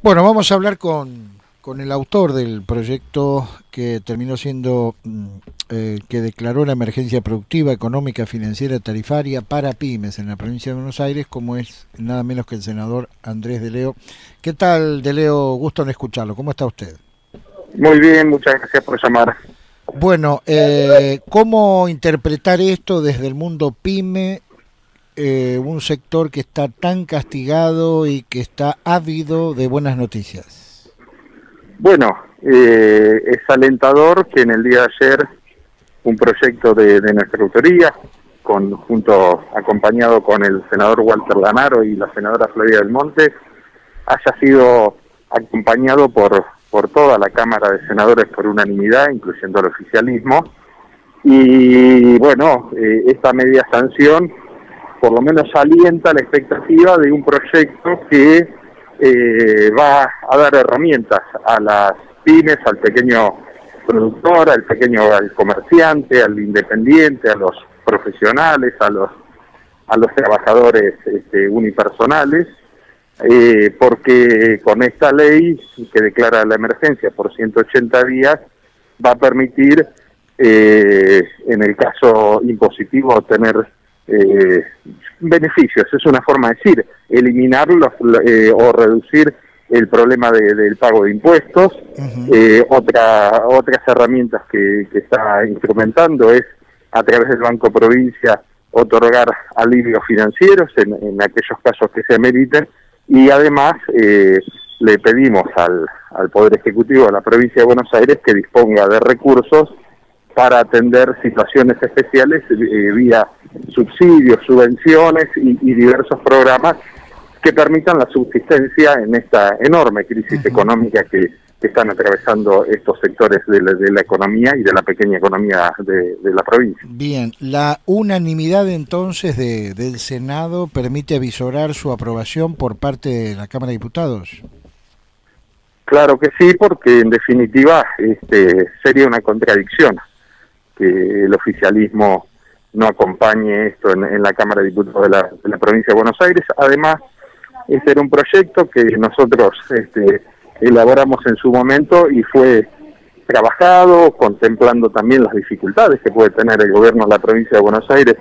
Bueno, vamos a hablar con el autor del proyecto que terminó siendo, que declaró la emergencia productiva, económica, financiera, tarifaria para pymes en la provincia de Buenos Aires, como es nada menos que el senador Andrés de Leo. ¿Qué tal, de Leo? Gusto en escucharlo. ¿Cómo está usted? Muy bien, muchas gracias por llamar. Bueno, ¿cómo interpretar esto desde el mundo pyme? Un sector que está tan castigado y que está ávido de buenas noticias. Bueno, es alentador que en el día de ayer un proyecto de nuestra autoría, acompañado con el senador Walter Lanaro y la senadora Flavia del Monte, haya sido acompañado por toda la Cámara de Senadores por unanimidad, incluyendo el oficialismo. Y bueno, esta media sanción por lo menos alienta la expectativa de un proyecto que va a dar herramientas a las pymes, al pequeño productor, al comerciante, al independiente, a los profesionales, a los trabajadores unipersonales, porque con esta ley que declara la emergencia por 180 días va a permitir, en el caso impositivo, tener beneficios. Es una forma de decir, eliminarlos o reducir el problema del pago de impuestos. Otras herramientas que está instrumentando es, a través del Banco Provincia, otorgar alivios financieros en aquellos casos que se meriten, y además le pedimos al Poder Ejecutivo de la Provincia de Buenos Aires que disponga de recursos para atender situaciones especiales vía subsidios, subvenciones y diversos programas que permitan la subsistencia en esta enorme crisis económica que están atravesando estos sectores de la economía y de la pequeña economía de la provincia. Bien, la unanimidad entonces del Senado permite avisorar su aprobación por parte de la Cámara de Diputados. Claro que sí, porque en definitiva sería una contradicción que el oficialismo no acompañe esto en la Cámara de Diputados de la provincia de Buenos Aires. Además, este era un proyecto que nosotros elaboramos en su momento y fue trabajado, contemplando también las dificultades que puede tener el gobierno de la provincia de Buenos Aires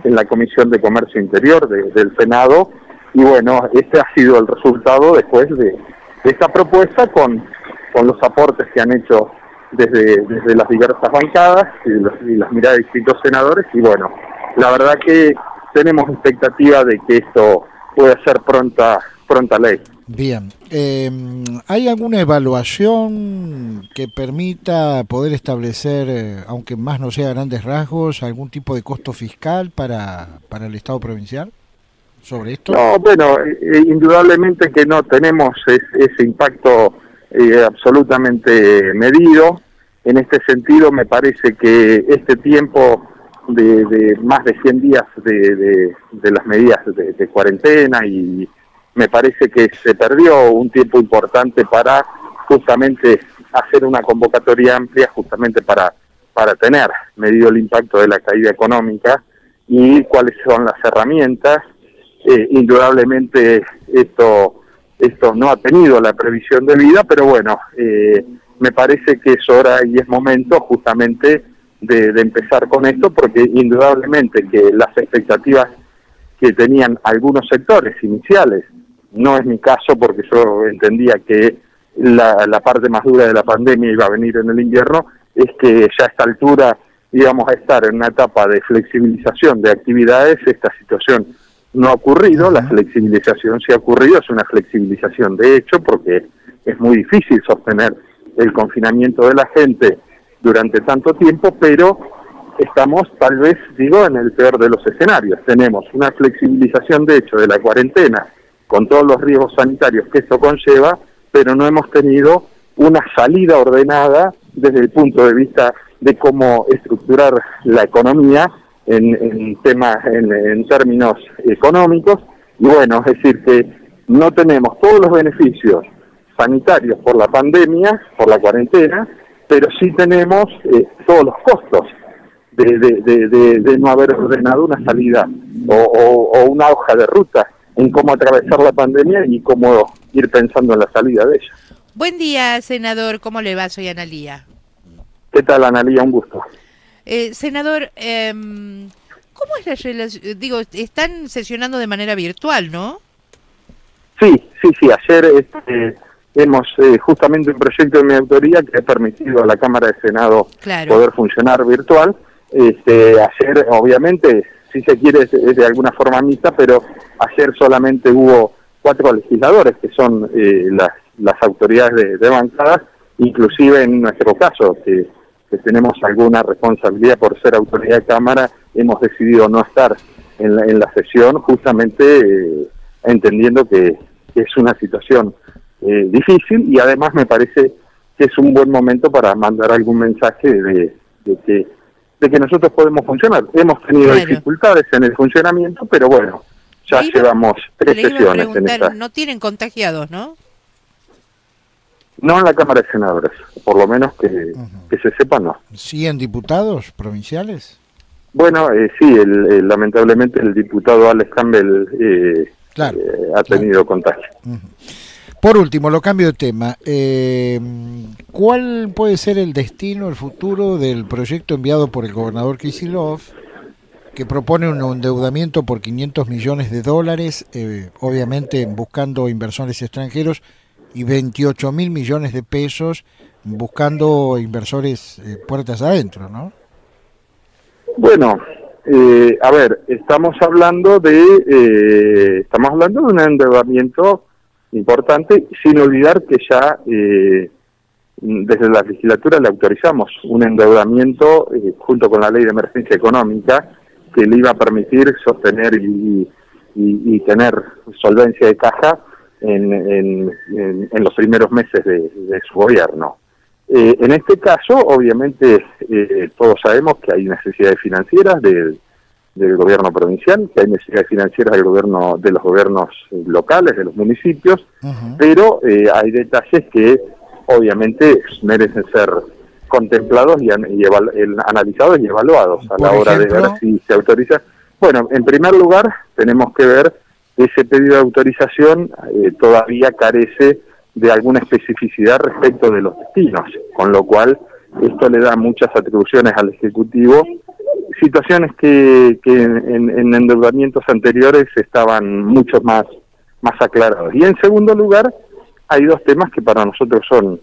en la Comisión de Comercio Interior del Senado. Y bueno, este ha sido el resultado después de esta propuesta con los aportes que han hecho desde las diversas bancadas y las miradas de distintos senadores. Y bueno, la verdad que tenemos expectativa de que esto pueda ser pronta ley. Bien, ¿hay alguna evaluación que permita poder establecer, aunque más no sea a grandes rasgos, algún tipo de costo fiscal para el Estado provincial sobre esto? No, bueno, indudablemente que no tenemos ese impacto absolutamente medido. En este sentido, me parece que este tiempo de más de 100 días de las medidas de cuarentena, y me parece que se perdió un tiempo importante para justamente hacer una convocatoria amplia, justamente para tener medido el impacto de la caída económica y cuáles son las herramientas. Indudablemente esto no ha tenido la previsión debida, pero bueno, me parece que es hora y es momento justamente de empezar con esto, porque indudablemente que las expectativas que tenían algunos sectores iniciales, no es mi caso porque yo entendía que la parte más dura de la pandemia iba a venir en el invierno, es que ya a esta altura íbamos a estar en una etapa de flexibilización de actividades. Esta situación no ha ocurrido, la flexibilización sí ha ocurrido, es una flexibilización de hecho, porque es muy difícil sostener el confinamiento de la gente durante tanto tiempo, pero estamos tal vez, en el peor de los escenarios. Tenemos una flexibilización de hecho de la cuarentena, con todos los riesgos sanitarios que esto conlleva, pero no hemos tenido una salida ordenada desde el punto de vista de cómo estructurar la economía en términos económicos. Y bueno, es decir que no tenemos todos los beneficios sanitarios por la pandemia, por la cuarentena, pero sí tenemos todos los costos de no haber ordenado una salida o una hoja de ruta en cómo atravesar la pandemia y cómo ir pensando en la salida de ella. Buen día, senador. ¿Cómo le va? Soy Analía. ¿Qué tal, Analía? Un gusto. Senador, ¿cómo es la relación? Digo, están sesionando de manera virtual, ¿no? Sí. Ayer hemos justamente un proyecto de mi autoría que ha permitido a la Cámara de Senado poder funcionar virtual. Ayer, obviamente, si se quiere, es de alguna forma mixta, pero ayer solamente hubo 4 legisladores, que son las autoridades de bancadas, inclusive en nuestro caso, que tenemos alguna responsabilidad por ser autoridad de Cámara, hemos decidido no estar en la sesión, justamente entendiendo que es una situación difícil, y además me parece que es un buen momento para mandar algún mensaje de que nosotros podemos funcionar. Hemos tenido dificultades en el funcionamiento, pero bueno, ya llevamos 3 sesiones en esta. No tienen contagiados, ¿no? No en la Cámara de Senadores, por lo menos que se sepa, no. ¿Sí en diputados provinciales? Bueno, sí, lamentablemente el diputado Alex Campbell ha tenido contagio. Por último, lo cambio de tema. ¿Cuál puede ser el destino, el futuro del proyecto enviado por el gobernador Kicillof, que propone un endeudamiento por $500 millones, obviamente buscando inversores extranjeros, y 28.000 millones de pesos buscando inversores puertas adentro, ¿no? Bueno, a ver, estamos hablando de un endeudamiento importante, sin olvidar que ya desde la legislatura le autorizamos un endeudamiento junto con la ley de emergencia económica que le iba a permitir sostener y tener solvencia de caja en los primeros meses de su gobierno. En este caso, obviamente, todos sabemos que hay necesidades financieras del gobierno provincial, que hay necesidades financieras de los gobiernos locales, de los municipios, pero hay detalles que obviamente merecen ser contemplados y analizados y evaluados a la hora de ver si se autoriza. Bueno, en primer lugar, tenemos que ver que ese pedido de autorización todavía carece de alguna especificidad respecto de los destinos, con lo cual esto le da muchas atribuciones al Ejecutivo, situaciones que en endeudamientos anteriores estaban mucho más aclarados. Y en segundo lugar, hay 2 temas que para nosotros son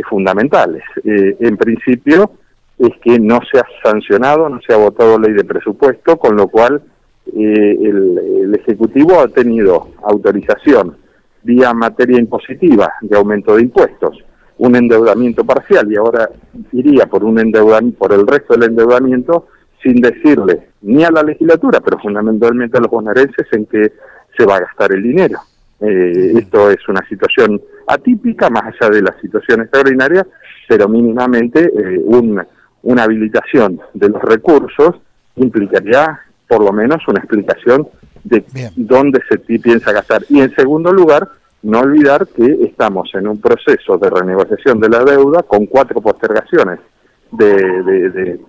fundamentales. En principio, es que no se ha sancionado, no se ha votado ley de presupuesto, con lo cual el Ejecutivo ha tenido autorización vía materia impositiva de aumento de impuestos, un endeudamiento parcial, y ahora iría por el resto del endeudamiento sin decirle ni a la legislatura, pero fundamentalmente a los bonaerenses en que se va a gastar el dinero. Esto es una situación atípica, más allá de la situación extraordinaria, pero mínimamente una habilitación de los recursos implicaría por lo menos una explicación de dónde se piensa gastar. Y en segundo lugar, no olvidar que estamos en un proceso de renegociación de la deuda con 4 postergaciones de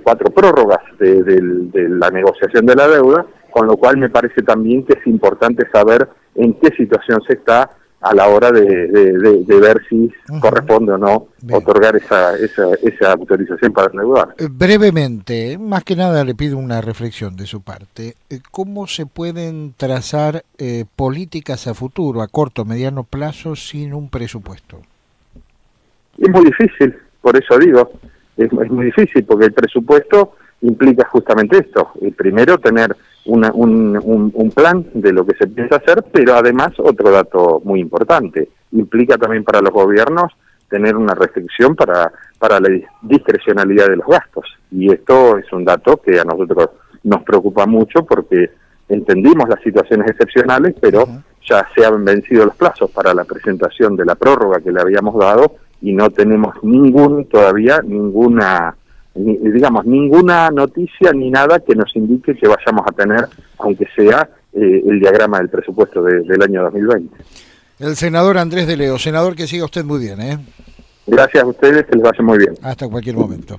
4 prórrogas de la negociación de la deuda, con lo cual me parece también que es importante saber en qué situación se está a la hora de ver si corresponde o no otorgar esa autorización para endeudar. Brevemente, más que nada le pido una reflexión de su parte. ¿Cómo se pueden trazar políticas a futuro, a corto, mediano plazo, sin un presupuesto? Es muy difícil, por eso digo, es muy difícil, porque el presupuesto implica justamente esto. Primero, tener un plan de lo que se piensa hacer, pero además, otro dato muy importante, implica también para los gobiernos tener una restricción para la discrecionalidad de los gastos. Y esto es un dato que a nosotros nos preocupa mucho, porque entendimos las situaciones excepcionales, pero ya se han vencido los plazos para la presentación de la prórroga que le habíamos dado, y no tenemos todavía ninguna noticia ni nada que nos indique que vayamos a tener, aunque sea el diagrama del presupuesto del año 2020. El senador Andrés de Leo. Senador, que siga usted muy bien, ¿eh? Gracias a ustedes, que les vaya muy bien. Hasta cualquier momento.